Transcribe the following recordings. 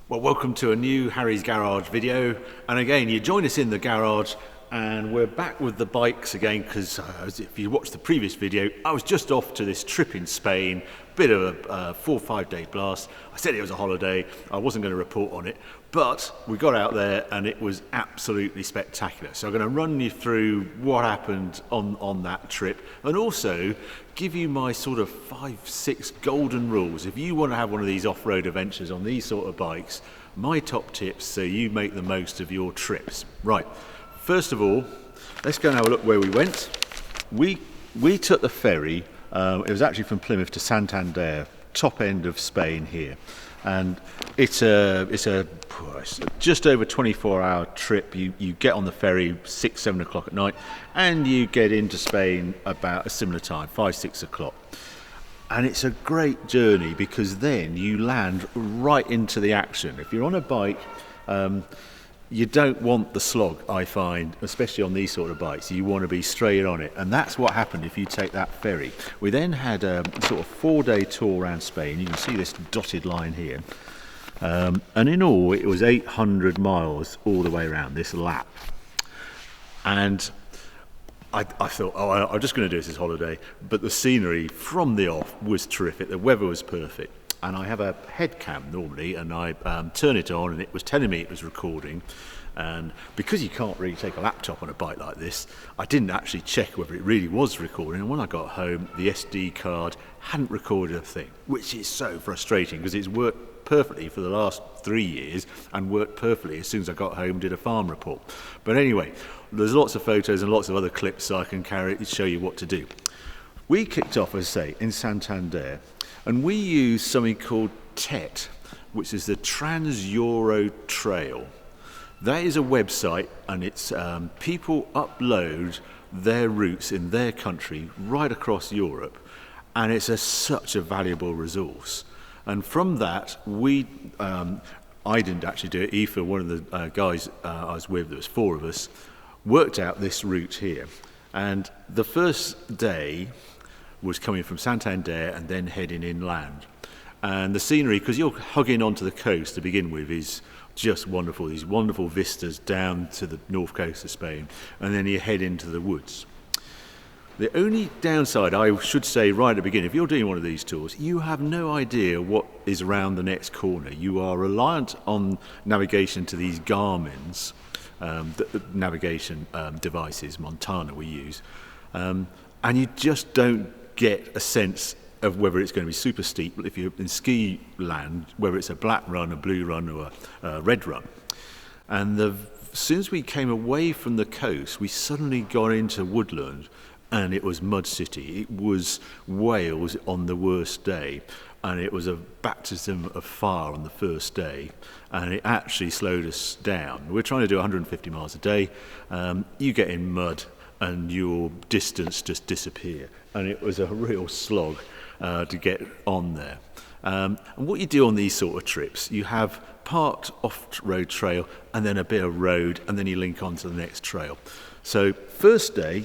Well, welcome to a new Harry's Garage video, and again you join us in the garage and we're back with the bikes again because if you watched the previous video I was just off to this trip in Spain, bit of a 4 or 5 day blast. I said it was a holiday, I wasn't going to report on it, but we got out there and it was absolutely spectacular. So I'm going to run you through what happened on that trip and also give you my sort of 5-6 golden rules. If you want to have one of these off-road adventures on these sort of bikes, my top tips so you make the most of your trips. Right, first of all, let's go and have a look where we went. We took the ferry, it was actually from Plymouth to Santander, top end of Spain here. And it's a just over 24-hour trip. You get on the ferry 6-7 o'clock at night and you get into Spain about a similar time, 5-6 o'clock. And it's a great journey because then you land right into the action. If you're on a bike, you don't want the slog, I find, especially on these sort of bikes. You want to be straight on it, and that's what happened if you take that ferry. We then had a sort of 4-day tour around Spain. You can see this dotted line here, and in all it was 800 miles all the way around this lap. And I thought, I'm just going to do this as holiday, but the scenery from the off was terrific. The weather was perfect. And I have a head cam normally, and I turn it on and it was telling me it was recording. And because you can't really take a laptop on a bike like this, I didn't actually check whether it really was recording. And when I got home, the SD card hadn't recorded a thing, which is so frustrating because it's worked perfectly for the last 3 years and worked perfectly as soon as I got home and did a farm report. But anyway, there's lots of photos and lots of other clips so I can show you what to do. We kicked off, as I say, in Santander. And we use something called TET, which is the Trans-Euro Trail. That is a website, and it's people upload their routes in their country right across Europe, and it's such a valuable resource. And from that, I didn't actually do it. Ifa, one of the guys I was with, there was 4 of us, worked out this route here. And the first day was coming from Santander and then heading inland. And the scenery, because you're hugging onto the coast to begin with, is just wonderful. These wonderful vistas down to the north coast of Spain, and then you head into the woods. The only downside, I should say right at the beginning, if you're doing one of these tours, you have no idea what is around the next corner. You are reliant on navigation to these Garmin's, the navigation devices, Montana we use, and you just don't get a sense of whether it's going to be super steep if you're in ski land, whether it's a black run, a blue run or a red run. And as soon as we came away from the coast, we suddenly got into woodland and it was Mud City. It was Wales on the worst day, and it was a baptism of fire on the first day, and it actually slowed us down. We're trying to do 150 miles a day. You get in mud and your distance just disappear, and it was a real slog to get on there. And what you do on these sort of trips, you have parked off-road trail and then a bit of road, and then you link on to the next trail. So first day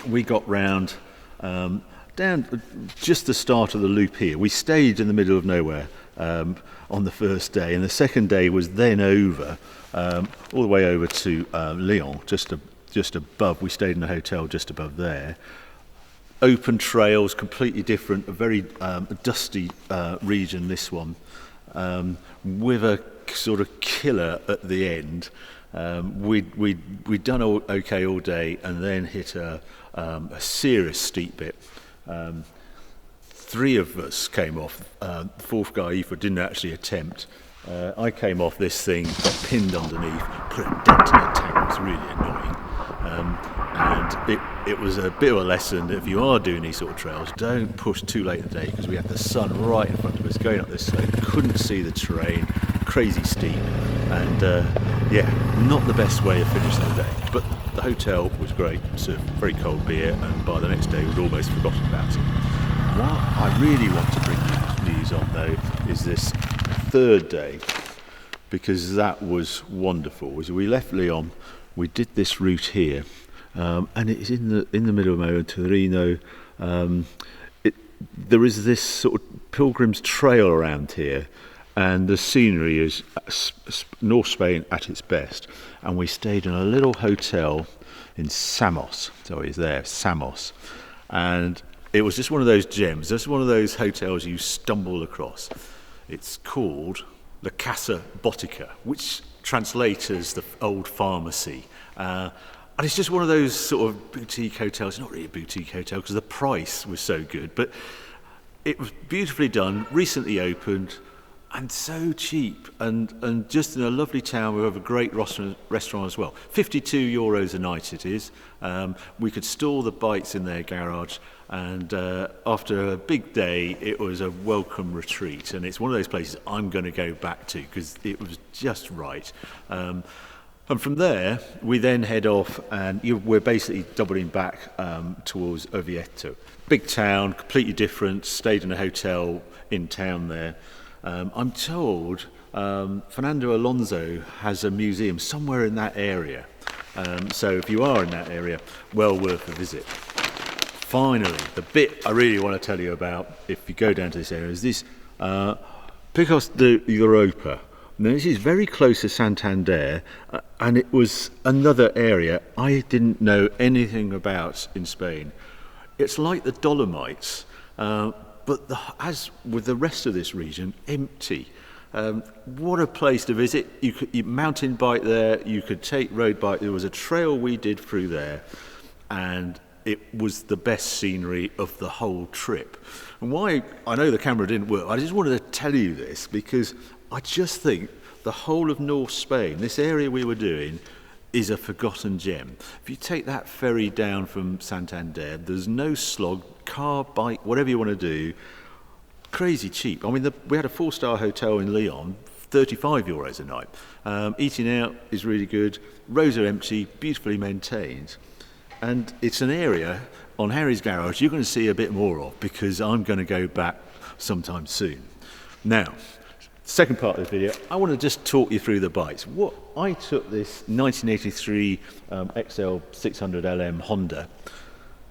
we got round down just the start of the loop here. We stayed in the middle of nowhere on the first day, and the second day was then over all the way over to Lyon, just above. We stayed in a hotel just above there. Open trails, completely different, a very dusty region, this one, with a sort of killer at the end. We'd done okay all day and then hit a serious steep bit. 3 of us came off. The 4th guy, Ifa, didn't actually attempt. I came off this thing, got pinned underneath, put a dent in the tank. It was really annoying. And it was a bit of a lesson that if you are doing these sort of trails, don't push too late in the day, because we had the sun right in front of us going up this slope, couldn't see the terrain, crazy steep, and not the best way of finishing the day. But the hotel was great, served very cold beer, and by the next day we'd almost forgotten about it. What I really want to bring news on though is this 3rd day, because that was wonderful. As we left Lyon, we did this route here, and it's in the middle of Torino. There is this sort of pilgrim's trail around here, and the scenery is North Spain at its best. And we stayed in a little hotel in Samos, so it's there, Samos, and it was just one of those gems, just one of those hotels you stumble across. It's called the Casa Botica, which translates as the old pharmacy. And it's just one of those sort of boutique hotels, not really a boutique hotel because the price was so good, but it was beautifully done, recently opened, and so cheap, and just in a lovely town. We have a great restaurant as well. €52 a night it is. We could store the bikes in their garage, and after a big day, it was a welcome retreat. And it's one of those places I'm going to go back to because it was just right. And from there, we then head off, and we're basically doubling back towards Oviedo. Big town, completely different. Stayed in a hotel in town there. I'm told Fernando Alonso has a museum somewhere in that area. So if you are in that area, well worth a visit. Finally, the bit I really want to tell you about, if you go down to this area, is this Picos de Europa. Now, this is very close to Santander, and it was another area I didn't know anything about in Spain. It's like the Dolomites, but as with the rest of this region, empty. What a place to visit. You mountain bike there, you could take road bike. There was a trail we did through there, and it was the best scenery of the whole trip. And why I know the camera didn't work, I just wanted to tell you this because I just think the whole of North Spain, this area we were doing, is a forgotten gem. If you take that ferry down from Santander, there's no slog, car, bike, whatever you want to do, crazy cheap. I mean, we had a 4-star hotel in Lyon, €35 a night. Eating out is really good. Roads are empty, beautifully maintained. And it's an area on Harry's Garage you're going to see a bit more of because I'm going to go back sometime soon. Now, second part of the video, I want to just talk you through the bikes. I took this 1983 XL600LM Honda.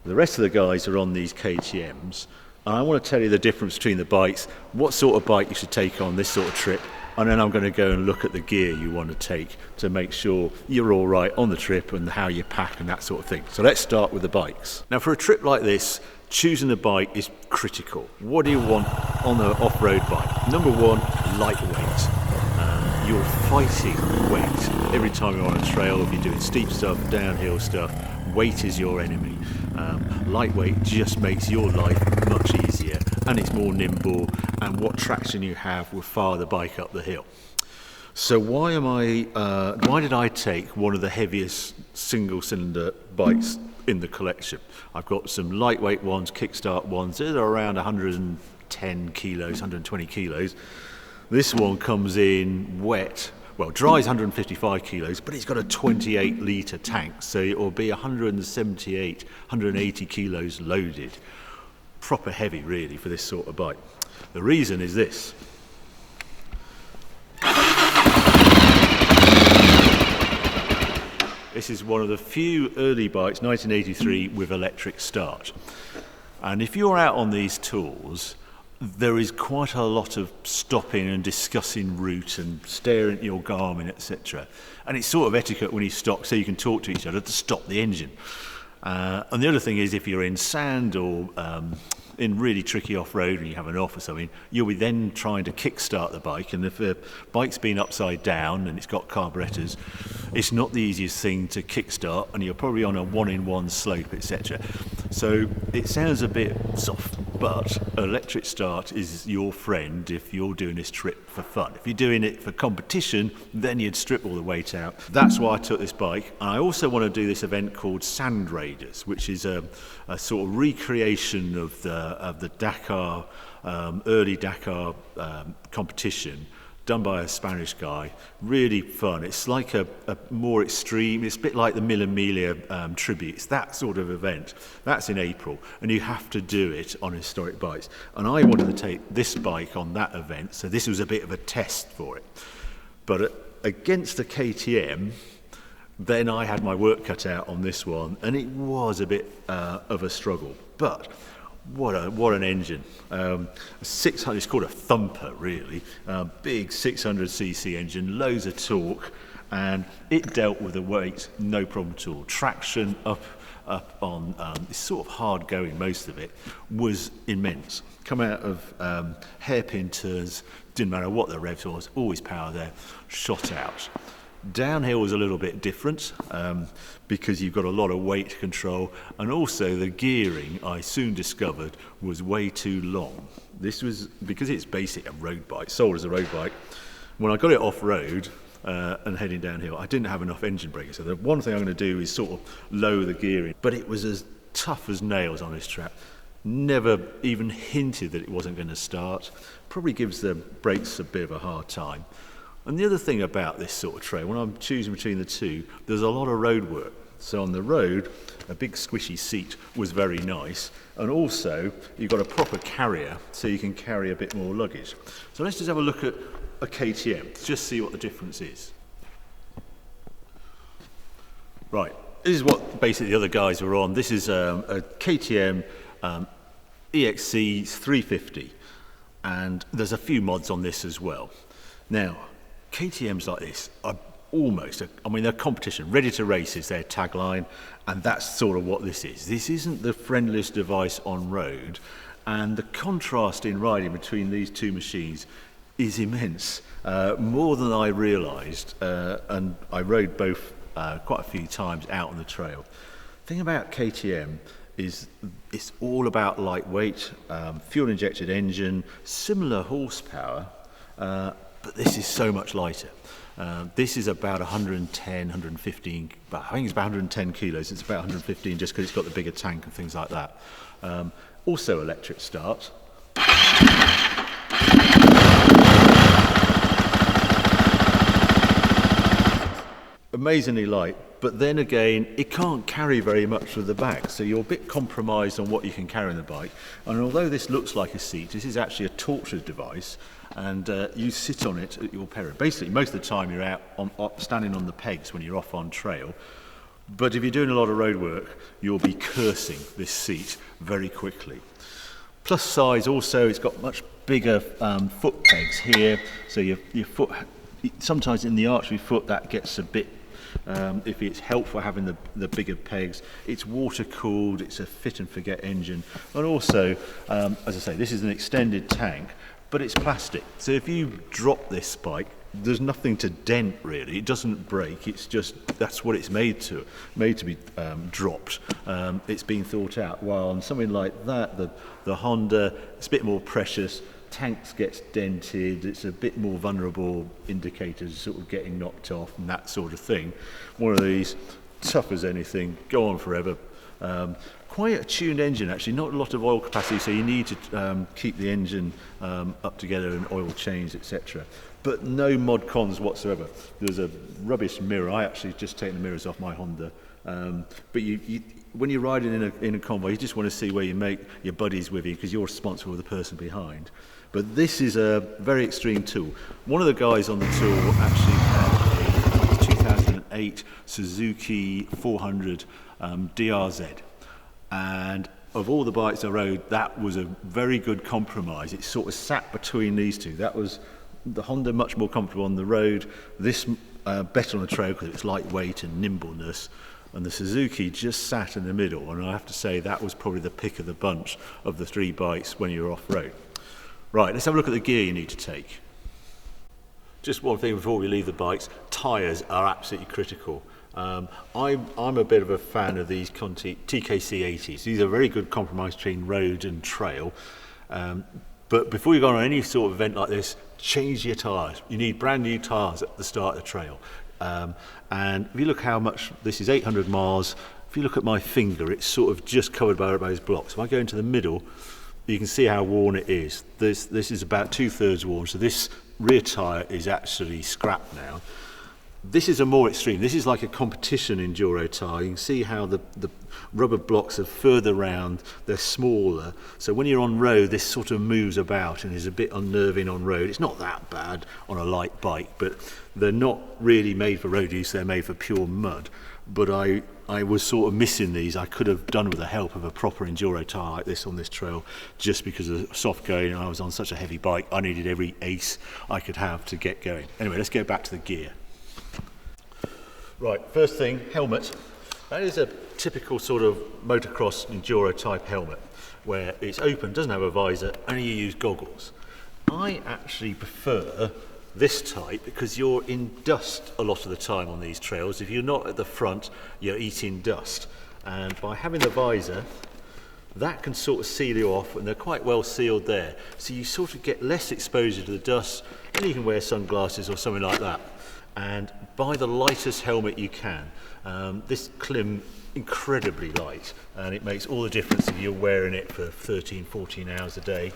The rest of the guys are on these KTMs, and I want to tell you the difference between the bikes, what sort of bike you should take on this sort of trip, and then I'm going to go and look at the gear you want to take to make sure you're all right on the trip and how you pack and that sort of thing. So let's start with the bikes. Now, for a trip like this, choosing a bike is critical. What do you want on an off-road bike? Number one, lightweight. You're fighting weight every time you're on a trail. If you're doing steep stuff, downhill stuff, weight is your enemy. Lightweight just makes your life much easier, and it's more nimble, and what traction you have will fire the bike up the hill. So why did I take one of the heaviest single-cylinder bikes in the collection? I've got some lightweight ones, kickstart ones. They're around 110 kilos, 120 kilos. This one comes in wet. Well, dry is 155 kilos, but it's got a 28-litre tank, so it will be 178, 180 kilos loaded. Proper heavy, really, for this sort of bike. The reason is this. This is one of the few early bikes, 1983, with electric start. And if you're out on these tours, there is quite a lot of stopping and discussing route and staring at your Garmin, etc. And it's sort of etiquette when you stop so you can talk to each other to stop the engine. And the other thing is, if you're in sand or in really tricky off-road and you have an off or something, you'll be then trying to kick-start the bike, and if the bike's been upside down and it's got carburetors, it's not the easiest thing to kick-start, and you're probably on a one-in-one slope, etc. So it sounds a bit soft, but electric start is your friend if you're doing this trip for fun. If you're doing it for competition, then you'd strip all the weight out. That's why I took this bike. And I also want to do this event called Sand Raiders, which is a sort of recreation of the Dakar, early Dakar competition, done by a Spanish guy. Really fun. It's like a more extreme, it's a bit like the Mille Miglia tribute. It's that sort of event. That's in April, and you have to do it on historic bikes. And I wanted to take this bike on that event, so this was a bit of a test for it. But against the KTM, then I had my work cut out on this one, and it was a bit of a struggle. But What an engine. 600, it's called a thumper really. Big 600cc engine, loads of torque, and it dealt with the weight no problem at all. Traction up on, it's sort of hard going, most of it, was immense. Come out of hairpin turns, didn't matter what the revs was, always power there, shot out. Downhill was a little bit different because you've got a lot of weight control, and also the gearing I soon discovered was way too long. This was because it's basically a road bike, sold as a road bike. When I got it off road and heading downhill, I didn't have enough engine braking. So the one thing I'm going to do is sort of lower the gearing, but it was as tough as nails on this track. Never even hinted that it wasn't going to start. Probably gives the brakes a bit of a hard time. And the other thing about this sort of trail, when I'm choosing between the two, there's a lot of road work. So on the road, a big squishy seat was very nice. And also, you've got a proper carrier, so you can carry a bit more luggage. So let's just have a look at a KTM, to just see what the difference is. Right, this is what basically the other guys were on. This is a KTM EXC350. And there's a few mods on this as well. Now, KTMs like this are almost, they're competition, ready to race is their tagline, and that's sort of what this is. This isn't the friendliest device on road, and the contrast in riding between these two machines is immense, more than I realised, and I rode both quite a few times out on the trail. The thing about KTM is it's all about lightweight, fuel-injected engine, similar horsepower, but this is so much lighter. This is about 110, 115, but I think it's about 110 kilos. It's about 115 just because it's got the bigger tank and things like that. Also electric start. Amazingly light, but then again, it can't carry very much with the back, so you're a bit compromised on what you can carry on the bike. And although this looks like a seat, this is actually a torture device, and you sit on it at your peril. Basically, most of the time you're out standing on the pegs when you're off on trail, but if you're doing a lot of road work, you'll be cursing this seat very quickly. Plus size also, it's got much bigger foot pegs here, so your foot, sometimes in the arch of your foot that gets a bit, if it's helpful having the bigger pegs. It's water cooled, it's a fit and forget engine, and also, as I say, this is an extended tank, but it's plastic. So if you drop this bike, there's nothing to dent really. It doesn't break. It's just that's what it's made to be dropped. It's been thought out. While on something like that, the Honda, it's a bit more precious. Tanks gets dented. It's a bit more vulnerable. Indicators sort of getting knocked off and that sort of thing. One of these, tough as anything, go on forever. Quite a tuned engine actually, not a lot of oil capacity, so you need to keep the engine up together and oil changed, etc. But no mod cons whatsoever. There's a rubbish mirror. I actually just taken the mirrors off my Honda. But when you're riding in a convoy, you just want to see where you make your buddies with you because you're responsible for the person behind. But this is a very extreme tool. One of the guys on the tool actually had a 2008 Suzuki 400 DRZ. And of all the bikes I rode, that was a very good compromise. It sort of sat between these two. That was the Honda much more comfortable on the road, this better on the trail because it's lightweight and nimbleness, and the Suzuki just sat in the middle, and I have to say that was probably the pick of the bunch of the three bikes when you're off-road. Right, let's have a look at the gear you need to take. Just one thing before we leave the bikes, tyres are absolutely critical. I'm a bit of a fan of these Conti TKC 80s. These are very good compromise between road and trail. But before you go on any sort of event like this, change your tyres. You need brand new tyres at the start of the trail. And if you look how much, this is 800 miles. If you look at my finger, it's sort of just covered by those blocks. If I go into the middle, you can see how worn it is. This is about 2/3 worn, so this rear tyre is actually scrapped now. This is a more extreme. This is like a competition enduro tyre. You can see how the rubber blocks are further round, they're smaller. So when you're on road, this sort of moves about and is a bit unnerving on road. It's not that bad on a light bike, but they're not really made for road use, they're made for pure mud. But I was sort of missing these. I could have done with the help of a proper enduro tyre like this on this trail, just because of the soft going, and I was on such a heavy bike, I needed every ace I could have to get going. Anyway, let's go back to the gear. Right, first thing, helmet. That is a typical sort of motocross enduro type helmet, where it's open, doesn't have a visor, only you use goggles. I actually prefer this type because you're in dust a lot of the time on these trails. If you're not at the front, you're eating dust. And by having the visor, that can sort of seal you off, and they're quite well sealed there. So you sort of get less exposure to the dust, and you can wear sunglasses or something like that. And buy the lightest helmet you can. This Klim, incredibly light, and it makes all the difference if you're wearing it for 13, 14 hours a day.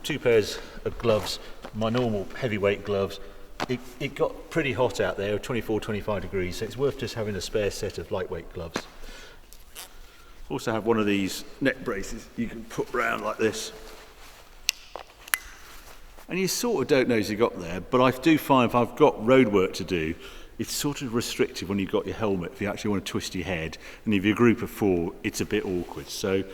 2 pairs of gloves, my normal heavyweight gloves. It got pretty hot out there, 24, 25 degrees, so it's worth just having a spare set of lightweight gloves. Also have one of these neck braces you can put round like this. And you sort of don't know as you got there, but I do find if I've got road work to do, it's sort of restrictive when you've got your helmet, if you actually want to twist your head, and if you're a group of 4, it's a bit awkward. So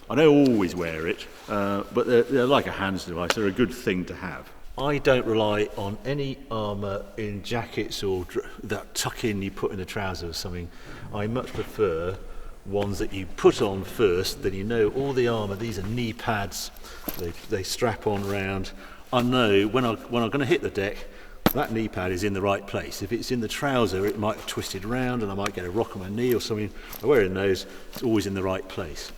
I don't always wear it, but they're like a hands device, they're a good thing to have. I don't rely on any armour in jackets or that tuck in you put in the trousers or something. I much prefer ones that you put on first, then you know all the armour. These are knee pads, they strap on round. I know when I'm going to hit the deck, that knee pad is in the right place. If it's in the trouser, it might have twisted around and I might get a rock on my knee or something. By wearing those, it's always in the right place.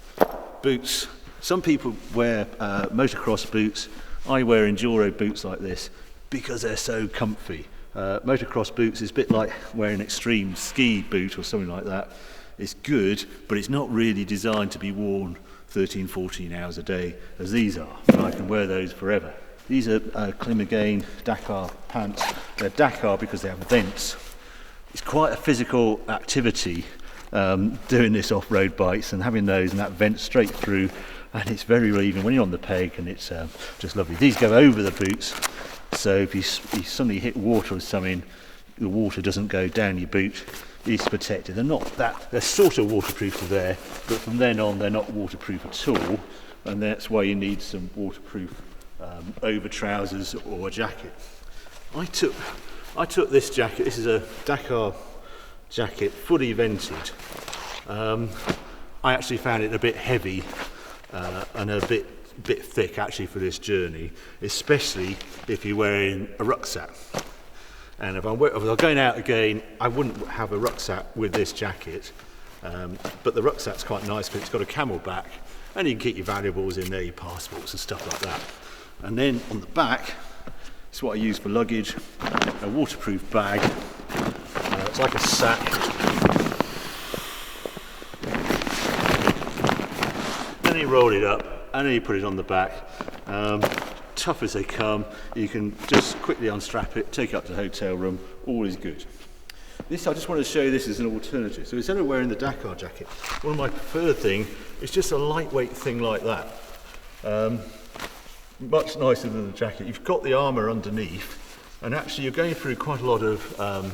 Boots. Some people wear motocross boots. I wear enduro boots like this because they're so comfy. Motocross boots is a bit like wearing an extreme ski boot or something like that. It's good, but it's not really designed to be worn 13, 14 hours a day as these are. I can wear those forever. These are Klim again, Dakar pants. They're Dakar because they have vents. It's quite a physical activity doing this off-road bikes and having those and that vent straight through, and it's very relieving when you're on the peg, and it's just lovely. These go over the boots, so if you suddenly hit water or something, the water doesn't go down your boot. It's protected. They're sort of waterproof to there, but from then on they're not waterproof at all, and that's why you need some waterproof over trousers or a jacket. I took this jacket. This is a Dakar jacket, fully vented. I actually found it a bit heavy and a bit thick actually for this journey, especially if you're wearing a rucksack. And if I'm going out again, I wouldn't have a rucksack with this jacket, but the rucksack's quite nice because it's got a camel back, and you can keep your valuables in there, your passports and stuff like that. And then on the back, it's what I use for luggage, a waterproof bag. It's like a sack. Then you roll it up, and then you put it on the back. Tough as they come, you can just quickly unstrap it, take it up to the hotel room, all is good. This, I just want to show you this as an alternative. So instead of wearing the Dakar jacket, one of my preferred things is just a lightweight thing like that. Much nicer than the jacket. You've got the armour underneath, and actually you're going through quite a lot of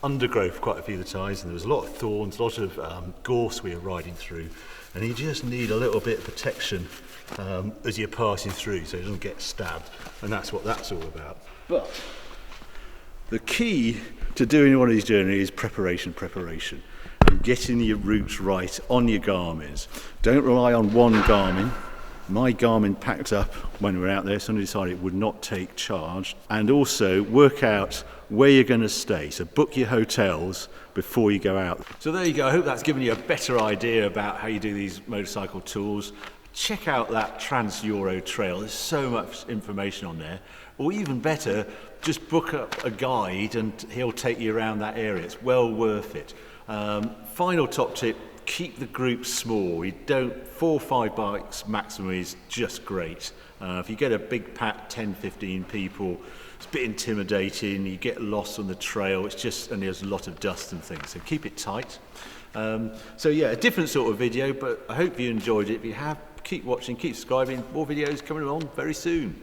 undergrowth quite a few of the times, and there was a lot of thorns, a lot of gorse we were riding through, and you just need a little bit of protection as you're passing through so it doesn't get stabbed, and that's what that's all about. But the key to doing one of these journeys is preparation, and getting your routes right on your Garmins. Don't rely on one Garmin. My Garmin packed up when we were out there, somebody decided it would not take charge. And also work out where you're going to stay, so book your hotels before you go out. So there you go, I hope that's given you a better idea about how you do these motorcycle tours. Check out that Trans-Euro trail, there's so much information on there. Or even better, just book up a guide and he'll take you around that area, it's well worth it. Final top tip, keep the group small. 4 or 5 bikes maximum is just great. If you get a big pack, 10, 15 people, It's a bit intimidating, you get lost on the trail, and there's a lot of dust and things, so keep it tight. So yeah, a different sort of video, but I hope you enjoyed it. If you have, keep watching, keep subscribing, more videos coming along very soon.